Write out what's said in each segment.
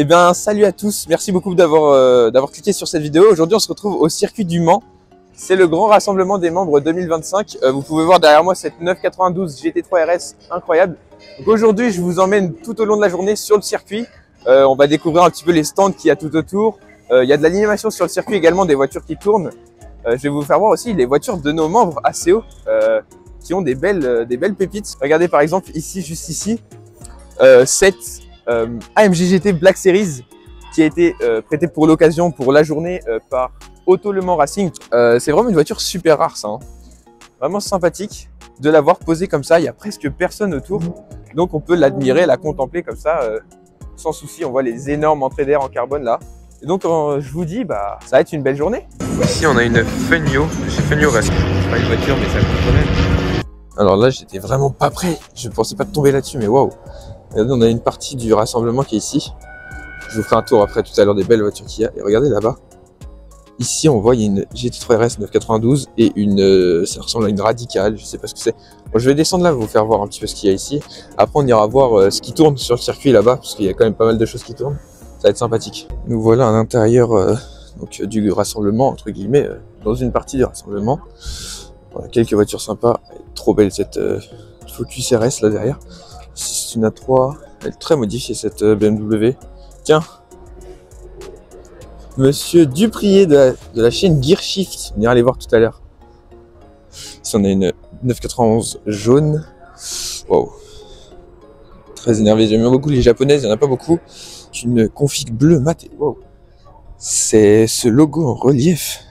Eh bien, salut à tous. Merci beaucoup d'avoir cliqué sur cette vidéo. Aujourd'hui, on se retrouve au circuit du Mans. C'est le grand rassemblement des membres 2025. Vous pouvez voir derrière moi cette 992 GT3 RS incroyable. Donc aujourd'hui, je vous emmène tout au long de la journée sur le circuit. On va découvrir un petit peu les stands qu'il y a tout autour. Il y a de l'animation sur le circuit également, des voitures qui tournent. Je vais vous faire voir aussi les voitures de nos membres ACO qui ont des belles pépites. Regardez par exemple ici, juste ici, cette AMG GT Black Series qui a été prêtée pour l'occasion, pour la journée par Auto Le Mans Racing. C'est vraiment une voiture super rare ça, hein. Vraiment sympathique de l'avoir posée comme ça, il n'y a presque personne autour. Donc on peut l'admirer, la contempler comme ça sans souci. On voit les énormes entrées d'air en carbone là. Et donc je vous dis, ça va être une belle journée. Ici on a une Funyo, chez Funyo Racing. C'est pas une voiture mais ça compte quand même. Alors là j'étais vraiment pas prêt, je pensais pas tomber là-dessus mais waouh. Regardez, on a une partie du rassemblement qui est ici. Je vous ferai un tour après tout à l'heure des belles voitures qu'il y a. Et regardez là-bas. Ici, on voit il y a une GT3 RS 992 et ça ressemble à une radicale. Je sais pas ce que c'est. Bon, je vais descendre là, vous faire voir un petit peu ce qu'il y a ici. Après, on ira voir ce qui tourne sur le circuit là-bas, parce qu'il y a quand même pas mal de choses qui tournent. Ça va être sympathique. Nous voilà à l'intérieur du rassemblement, entre guillemets, dans une partie du rassemblement. Voilà, quelques voitures sympas. Elle est trop belle cette Focus RS là derrière. C'est une A3. Elle est très modifiée cette BMW. Tiens, Monsieur Duprier de la chaîne Gearshift, on ira aller voir tout à l'heure. Ici on a une 991 jaune. Wow. Très énervé, j'aime beaucoup les japonaises, il n'y en a pas beaucoup. Une config bleu mat. Wow. C'est ce logo en relief.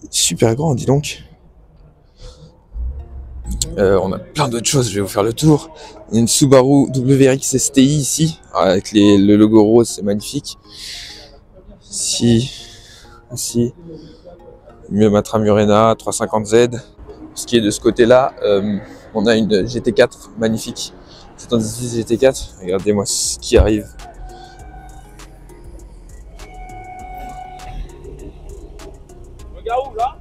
Super grand, dis donc. On a plein d'autres choses, je vais vous faire le tour. On a une Subaru WRX STI ici, avec le logo rose, c'est magnifique. Ici, aussi, Matra Murena 350Z. Ce qui est de ce côté-là, on a une GT4 magnifique. 78 GT4, regardez-moi ce qui arrive. Regarde où là ?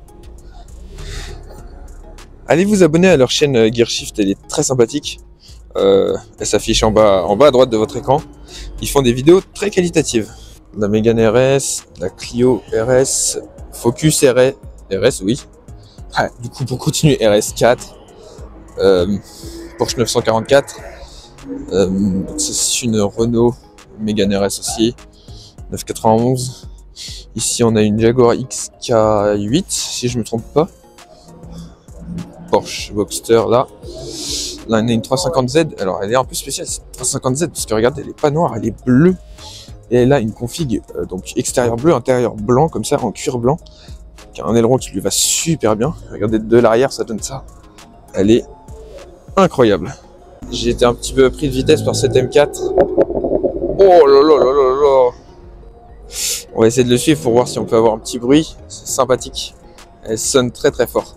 Allez vous abonner à leur chaîne Gearshift, elle est très sympathique. Elle s'affiche en bas à droite de votre écran. Ils font des vidéos très qualitatives. La Mégane RS, la Clio RS, Focus RS, oui. Ah, du coup, pour continuer, RS4, Porsche 944. C'est une Renault Mégane RS aussi, 991. Ici, on a une Jaguar XK8, si je me trompe pas. Porsche Boxster là. Là, on a une 350Z. Alors, elle est un peu spéciale, cette 350Z, parce que regardez, elle est pas noire, elle est bleue. Et elle a une config, donc extérieur bleu, intérieur blanc, comme ça, en cuir blanc. Qui a un aileron qui lui va super bien. Regardez, de l'arrière, ça donne ça. Elle est incroyable. J'ai été un petit peu pris de vitesse par cette M4. Oh là là là là là. On va essayer de le suivre pour voir si on peut avoir un petit bruit. C'est sympathique. Elle sonne très très fort.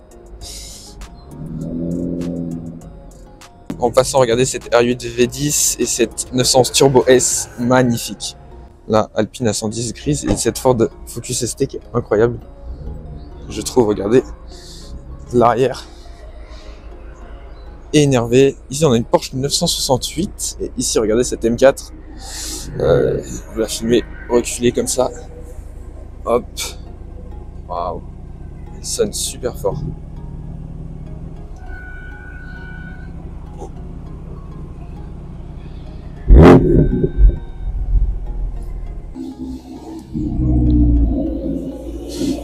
En passant, regardez cette R8 V10 et cette 911 Turbo S, magnifique. La Alpine A110 grise et cette Ford Focus ST qui est incroyable. Je trouve, regardez, l'arrière énervé. Ici, on a une Porsche 968 et ici, regardez cette M4. Je vais la filmer reculée comme ça. Hop. Waouh. Elle sonne super fort.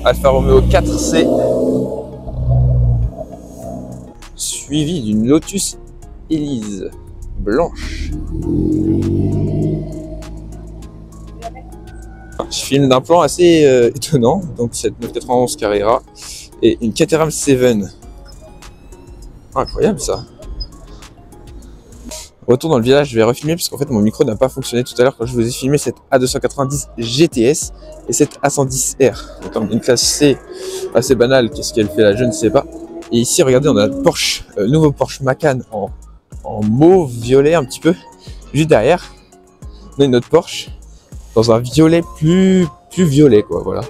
Alfa Romeo 4C suivi d'une Lotus Elise blanche. Je filme d'un plan assez étonnant, donc cette 991 Carrera et une Caterham 7. Incroyable ça. Retour dans le village, je vais refilmer parce qu'en fait mon micro n'a pas fonctionné tout à l'heure quand je vous ai filmé cette A290 GTS et cette A110R. Donc une classe C assez banale, qu'est-ce qu'elle fait là, je ne sais pas. Et ici regardez, on a le Porsche, nouveau Porsche Macan en mauve violet un petit peu. Juste derrière, on a une autre Porsche dans un violet plus violet quoi, voilà.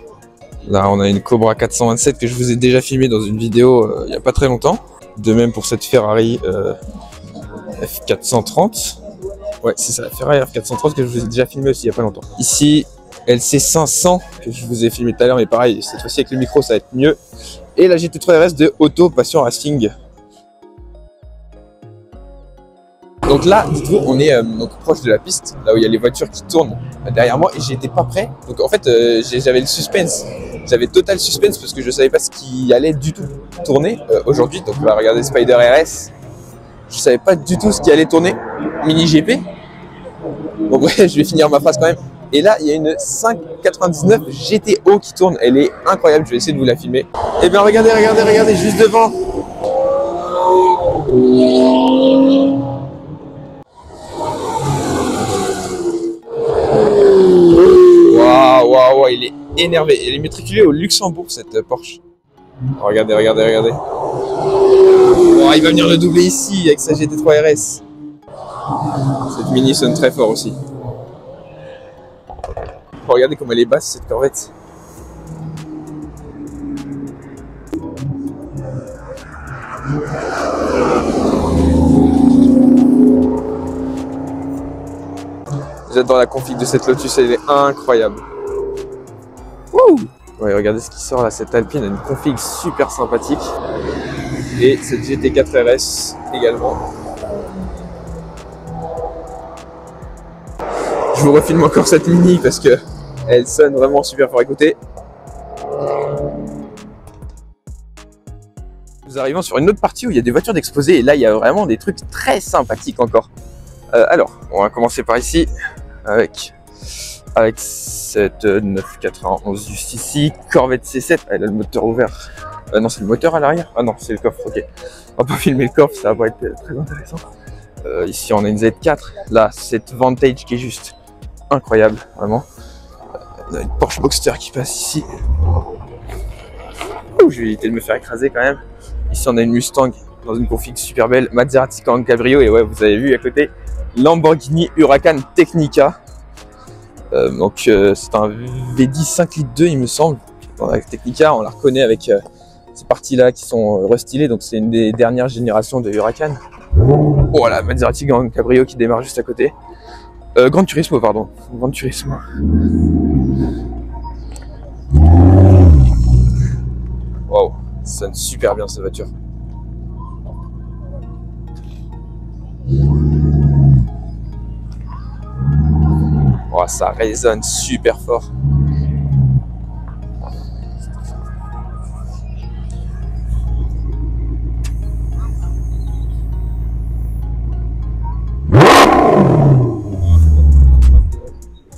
Là on a une Cobra 427 que je vous ai déjà filmé dans une vidéo il n'y a pas très longtemps. De même pour cette Ferrari F430. Ouais, c'est ça, la Ferrari F430 que je vous ai déjà filmé aussi il y a pas longtemps. Ici, LC500 que je vous ai filmé tout à l'heure, mais pareil, cette fois-ci avec le micro, ça va être mieux. Et la GT3 RS de Auto Passion Racing. Donc là, dites-vous, on est donc proche de la piste, là où il y a les voitures qui tournent derrière moi, et j'étais pas prêt. Donc en fait, j'avais le suspense. J'avais total suspense parce que je savais pas ce qui allait du tout tourner aujourd'hui. Donc là, regardez Spider RS. Je savais pas du tout ce qui allait tourner. Mini GP. Donc ouais, je vais finir ma phrase quand même. Et là, il y a une 599 GTO qui tourne. Elle est incroyable. Je vais essayer de vous la filmer. Et bien, regardez, regardez, regardez, juste devant. Waouh, waouh, il est énervé. Elle est matriculée au Luxembourg, cette Porsche. Regardez, regardez, regardez. Oh, il va venir le doubler ici avec sa GT3 RS. Cette Mini sonne très fort aussi. Oh, regardez comme elle est basse cette Corvette. J'adore la config de cette Lotus, elle est incroyable. Wouh! Ouais, regardez ce qui sort là, cette Alpine a une config super sympathique. Et cette GT4 RS également. Je vous refilme encore cette Mini parce que elle sonne vraiment super fort. Écoutez. Nous arrivons sur une autre partie où il y a des voitures d'exposé et là il y a vraiment des trucs très sympathiques encore. Alors, on va commencer par ici avec cette 991 juste ici, Corvette C7, elle a le moteur ouvert. Non, c'est le moteur à l'arrière. Ah non, c'est le coffre, ok. On va pas filmer le coffre, ça va pas être très intéressant. Ici, on a une Z4. Là, cette Vantage qui est juste incroyable, vraiment. On a une Porsche Boxster qui passe ici. Ouh, je vais éviter de me faire écraser quand même. Ici, on a une Mustang dans une config super belle. Maserati Grand Cabrio. Et ouais, vous avez vu à côté, Lamborghini Huracan Technica. Donc, c'est un V10 5 litres 2, il me semble. Dans la Technica, on la reconnaît avec ces parties-là qui sont restylées. Donc, c'est une des dernières générations de Huracan. Voilà, Maserati Grand Cabrio qui démarre juste à côté. Gran Turismo, pardon. Gran Turismo. Wow, ça sonne super bien cette voiture. Oh, ça résonne super fort.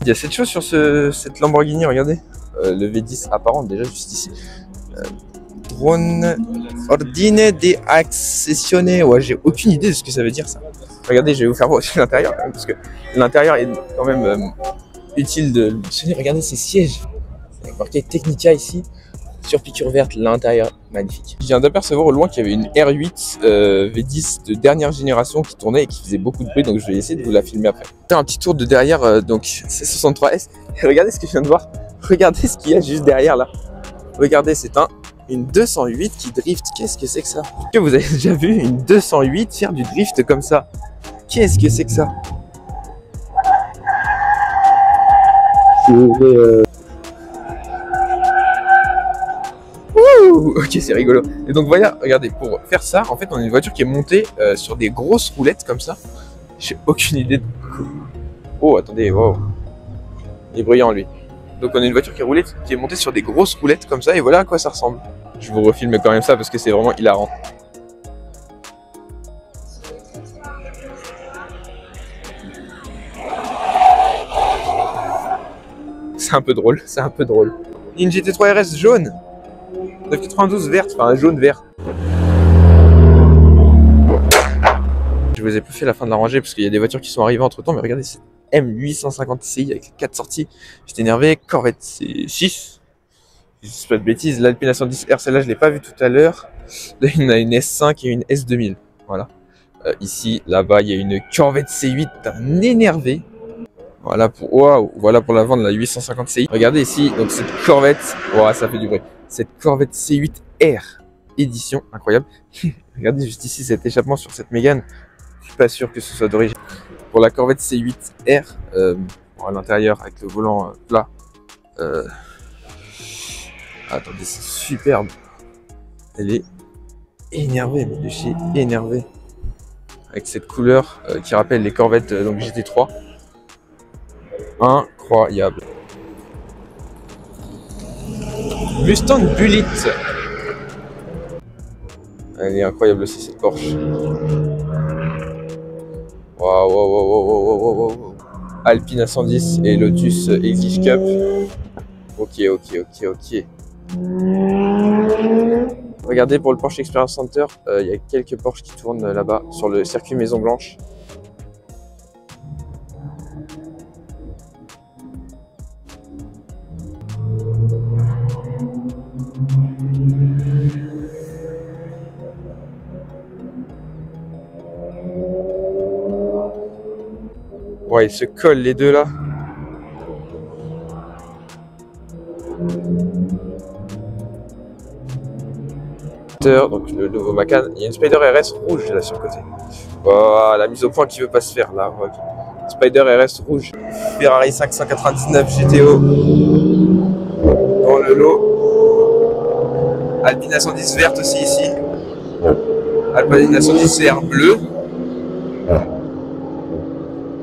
Il y a cette chose sur cette Lamborghini, regardez. Le V10 apparent déjà juste ici. Drone Ordine de Accessione. Ouais, j'ai aucune idée de ce que ça veut dire ça. Regardez, je vais vous faire voir aussi l'intérieur parce que l'intérieur est quand même utile de le mentionner. Regardez ces sièges. Avec marqué Technica ici. Sur piqûre verte, l'intérieur magnifique. Je viens d'apercevoir au loin qu'il y avait une R8 V10 de dernière génération qui tournait et qui faisait beaucoup de bruit, donc je vais essayer de vous la filmer après. Faire un petit tour de derrière, donc C63S. Et regardez ce que je viens de voir. Regardez ce qu'il y a juste derrière là. Regardez, c'est une 208 qui drift. Qu'est-ce que c'est que ça? Est-ce que vous avez déjà vu une 208 faire du drift comme ça? Qu'est-ce que c'est que ça? Ok, c'est rigolo. Et donc voilà, regardez, pour faire ça, en fait, on a une voiture qui est montée sur des grosses roulettes comme ça. J'ai aucune idée de... Oh, attendez, wow. Il est bruyant, lui. Donc on a une voiture qui est montée sur des grosses roulettes comme ça, et voilà à quoi ça ressemble. Je vous refilme quand même ça parce que c'est vraiment hilarant. C'est un peu drôle, c'est un peu drôle. Une GT3 RS jaune. 992 verte, enfin jaune vert. Je vous ai pas fait la fin de la rangée parce qu'il y a des voitures qui sont arrivées entre temps, mais regardez, c'est M850 Ci avec 4 sorties. J'étais énervé. Corvette C6. Je dis pas de bêtises. L'Alpine A110R, celle-là je l'ai pas vue tout à l'heure. Là il y en a une S5 et une S2000. Voilà. Ici, là-bas, il y a une Corvette C8 d'un énervé. Voilà pour, wow, voilà pour la vente de la 850 Ci. Regardez ici, donc cette Corvette, wow, ça fait du bruit. Cette Corvette C8R édition, incroyable. Regardez juste ici cet échappement sur cette Mégane. Je suis pas sûr que ce soit d'origine. pour la Corvette C8R à l'intérieur avec le volant plat. Attendez, c'est superbe. Elle est énervée, mais de chez énervée. Avec cette couleur qui rappelle les Corvettes donc GT3. Incroyable. Mustang Bullitt. Elle est incroyable aussi cette Porsche. Waouh, waouh, waouh, waouh, waouh, waouh. Alpine A110 et Lotus Exige Cup. Ok. Regardez, pour le Porsche Experience Center, il y a quelques Porsche qui tournent là-bas sur le circuit Maison Blanche. Ouais, ils se collent les deux là. Donc le nouveau Macan, il y a une Spider RS rouge là sur le côté. Oh, la mise au point qui veut pas se faire là. Okay. Spider RS rouge. Ferrari 599 GTO dans le lot. Alpine A110 verte aussi ici. Alpine A110 CR bleu.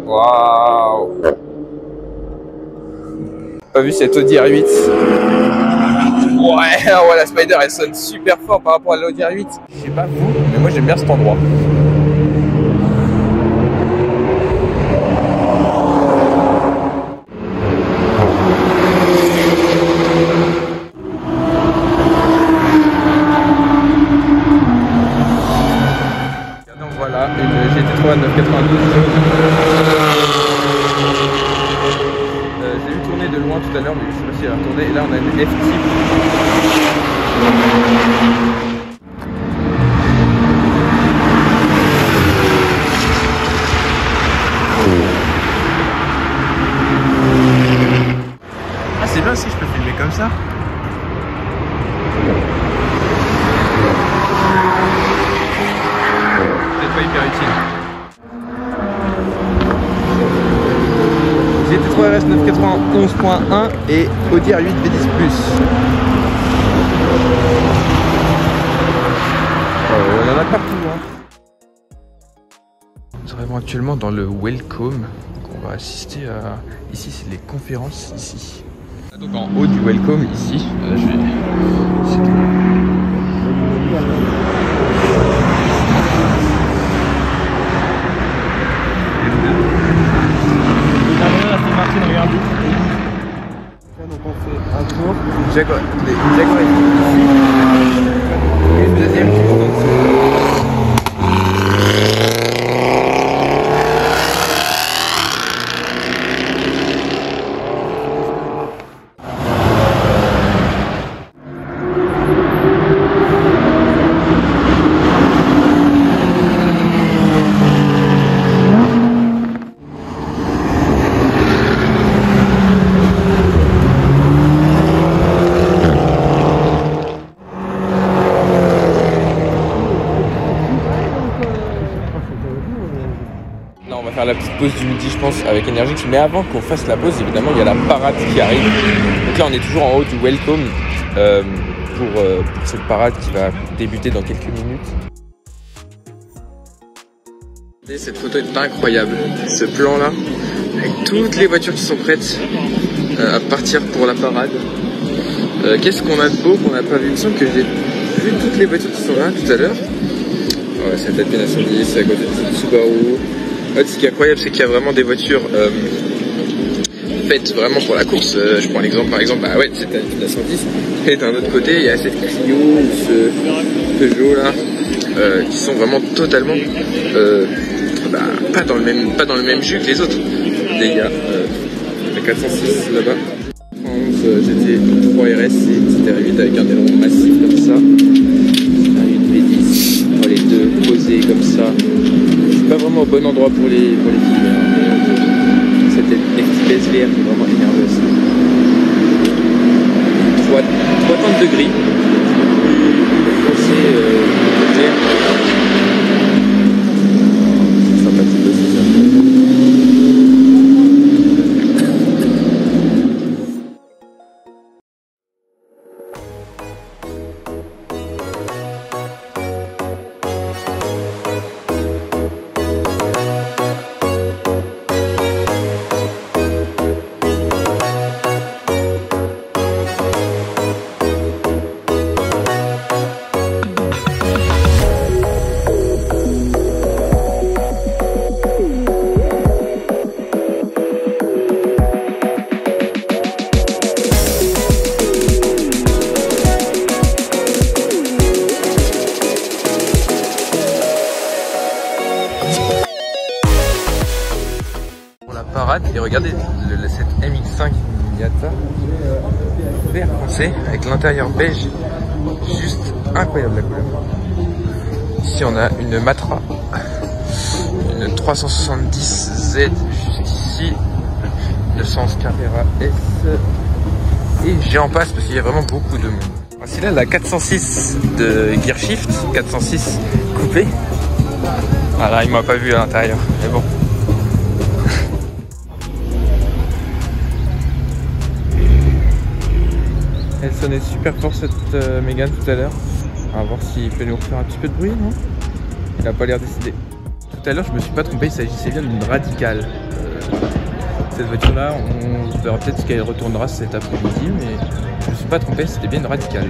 Waouh. Pas vu cette Audi R8. Ouais, la Spider elle sonne super fort par rapport à l'Audi R8. Je sais pas vous, mais moi j'aime bien cet endroit. Donc voilà, une GT3 992 jaune. J'ai vu tourner de loin tout à l'heure, mais je sais pas si elle va retourner. Et là on a une F-Type. Ah, c'est bien si je peux filmer comme ça. Peut-être pas hyper utile. GT3 RS 991.1 et Audi R8 V10 Plus. On en a partout. Hein. Nous sommes actuellement dans le Welcome. Donc on va assister à... Ici, c'est les conférences ici. Donc en haut du Welcome ici, je vais... Donc on fait un tour. Jaguar ici. Et une deuxième qui monte en dessous. On va faire la petite pause du midi, je pense, avec Energix. Mais avant qu'on fasse la pause, évidemment, il y a la parade qui arrive. Donc là, on est toujours en haut du Welcome pour cette parade qui va débuter dans quelques minutes. Et cette photo est incroyable. Ce plan-là, avec toutes les voitures qui sont prêtes à partir pour la parade. Qu'est-ce qu'on a de beau qu'on n'a pas vu? Il me semble que j'ai vu toutes les voitures qui sont là tout à l'heure. Ouais, cette Alpine A110, à côté de Subaru. Ce qui est incroyable, c'est qu'il y a vraiment des voitures faites vraiment pour la course. Je prends l'exemple, par exemple, cette Alpine A110. Et d'un autre côté, il y a cette Clio ou ce Peugeot là, qui sont vraiment totalement pas dans le même jus que les autres. Les gars, la 406 là-bas. GT3 RS et GT8 avec un aileron massif comme ça. Une V10, les deux posés comme ça. Pas vraiment au bon endroit pour les filmer. Cette FPS VR qui est vraiment énerveuse. 3 teintes de gris. Foncé côté. Sympathique aussi ça. parade. Et regardez cette MX5 Miata vert foncé avec l'intérieur beige, juste incroyable la couleur. Ici on a une Matra, une 370Z jusqu'ici, 911 Carrera S, et j'en passe parce qu'il y a vraiment beaucoup de monde. Voici là la 406 de Gearshift, 406 coupé. Ah là il m'a pas vu à l'intérieur, mais bon. Elle sonnait super fort cette Mégane tout à l'heure. On va voir s'il peut nous refaire un petit peu de bruit, non? Il n'a pas l'air décidé. Tout à l'heure je me suis pas trompé, il s'agissait bien d'une radicale. Cette voiture là, on verra peut-être ce qu'elle retournera cet après-midi, mais je me suis pas trompé, c'était bien une radicale.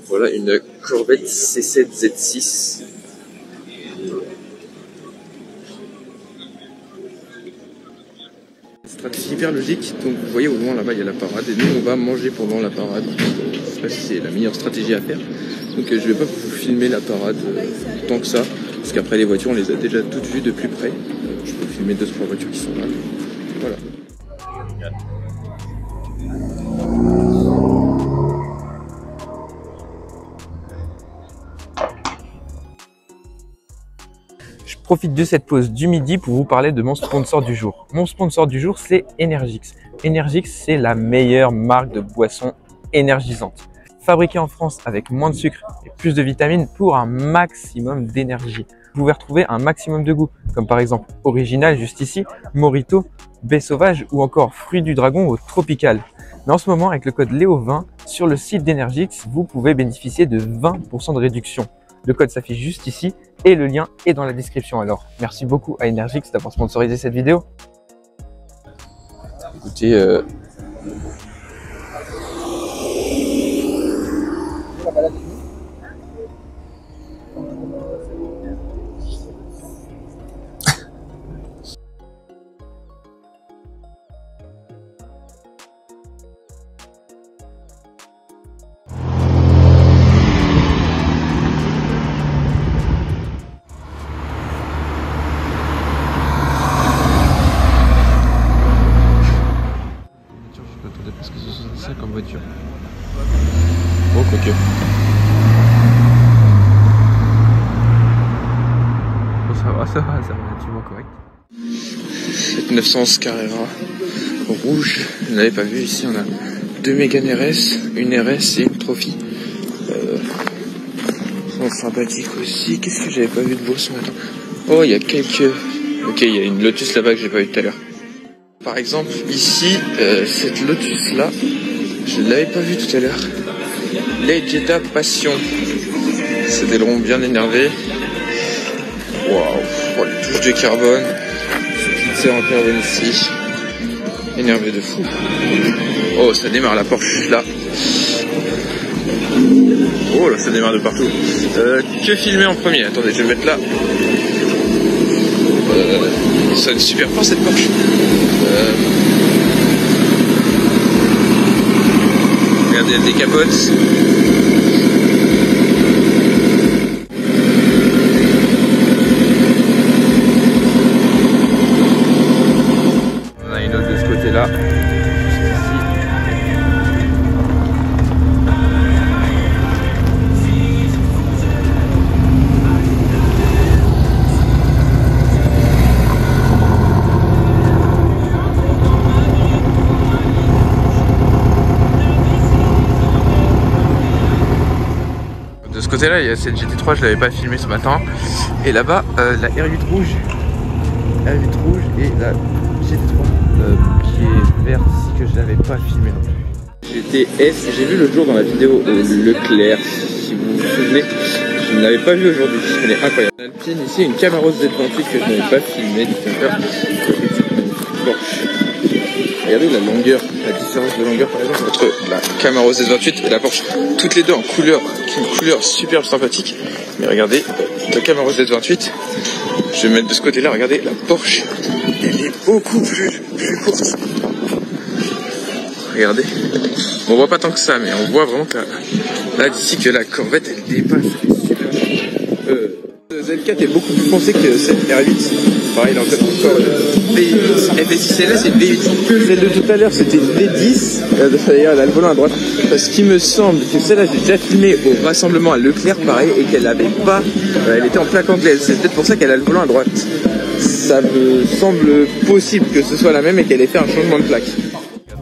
Voilà une Corvette C7 Z6. Stratégie hyper logique, donc vous voyez au loin là-bas il y a la parade et nous on va manger pendant la parade. Je sais pas si c'est la meilleure stratégie à faire. Donc je vais pas vous filmer la parade tant que ça, parce qu'après les voitures on les a déjà toutes vues de plus près. Je peux filmer 2-3 voitures qui sont là. Voilà. Je profite de cette pause du midi pour vous parler de mon sponsor du jour. Mon sponsor du jour, c'est Energix. Energix, c'est la meilleure marque de boissons énergisantes. Fabriquée en France avec moins de sucre et plus de vitamines pour un maximum d'énergie. Vous pouvez retrouver un maximum de goût, comme par exemple Original juste ici, Morito, Baie Sauvage ou encore Fruits du Dragon au Tropical. Mais en ce moment, avec le code Léo20 sur le site d'Energix, vous pouvez bénéficier de 20% de réduction. Le code s'affiche juste ici et le lien est dans la description. Alors, merci beaucoup à Energix d'avoir sponsorisé cette vidéo. Écoutez, comme voiture. Oh, quoique. Bon, ça va, c'est relativement correct. Cette 911 Carrera rouge, vous n'avez pas vu ici, on a deux Mégane RS, une RS et une Trophy. Sont sympathiques aussi. Qu'est-ce que j'avais pas vu de beau ce matin? Oh, il y a quelques... Ok, il y a une Lotus là-bas que j'ai pas vu tout à l'heure. Par exemple, ici, cette Lotus là, je ne l'avais pas vue tout à l'heure. Les Jetta Passion. C'est des ailerons bien énervés. Waouh, oh, les touches de carbone. Petite serre en carbone ici. énervé de fou. Oh, ça démarre la Porsche là. Oh là, ça démarre de partout. Que filmer en premier? Attendez, je vais me mettre là. Ça sonne super fort cette Porsche. Regardez, elle décapote. On a une autre de ce côté-là. De ce côté-là, il y a cette GT3, je l'avais pas filmé ce matin. Et là-bas, la R8 rouge. R8 rouge et la GT3 qui est verte ici, que je n'avais pas filmé non plus. GTS, j'ai vu l'autre jour dans la vidéo Leclerc, si vous vous souvenez. Je ne l'avais pas vu aujourd'hui, elle est incroyable. Alpine ici, une Camaro Z28 que je n'avais pas filmé du tout. Porsche. Regardez la longueur, la différence de longueur par exemple entre la Camaro Z28 et la Porsche. Toutes les deux en couleur, qui est une couleur superbe sympathique. Mais regardez, la Camaro Z28, je vais mettre de ce côté-là, regardez, la Porsche, elle est beaucoup plus courte. Regardez, on voit pas tant que ça, mais on voit vraiment que là d'ici que la Corvette elle dépasse. Z4 est beaucoup plus foncé que cette R8. Pareil, il a encore V8. FSI-CLS c'est V8. Celle de tout à l'heure c'était V10. D'ailleurs, elle a le volant à droite. Parce qu'il me semble que celle-là, j'ai déjà filmé au rassemblement à Leclerc, pareil, et qu'elle n'avait pas. Elle était en plaque anglaise. C'est peut-être pour ça qu'elle a le volant à droite. Ça me semble possible que ce soit la même et qu'elle ait fait un changement de plaque.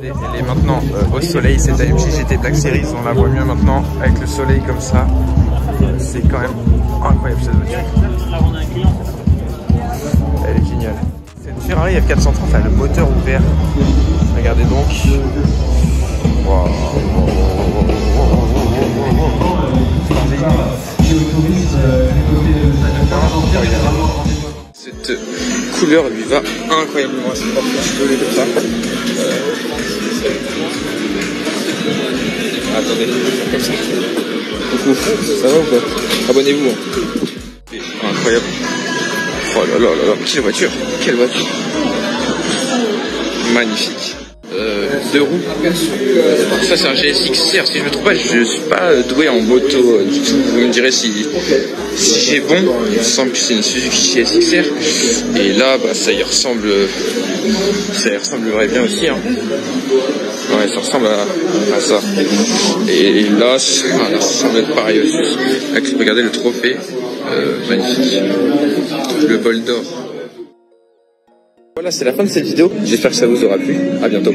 Regardez, elle est maintenant au soleil. Cette AMG GT Black Series, on la voit mieux maintenant avec le soleil comme ça. C'est quand même incroyable cette voiture. Elle est géniale. C'est une Ferrari F430, elle a le moteur ouvert. Regardez donc. Wow. Cette couleur lui va incroyablement. C'est pas possible comme ça. Attendez, comme ça. Coucou, ça va ou pas? Abonnez-vous. Incroyable. Oh là là là là, quelle voiture. Quelle voiture. Magnifique. Deux roues. Ça c'est un GSX-R. Si je me trompe pas, je suis pas doué en moto du tout. Vous me direz si j'ai bon. Il me semble que c'est une Suzuki GSX-R. Et là, bah, ça y ressemble bien aussi. Hein. Ouais, ça ressemble à ça. Et là, ça semble être pareil aussi. Regardez le trophée. Magnifique. Le bol d'or. Voilà, c'est la fin de cette vidéo. J'espère que ça vous aura plu. À bientôt.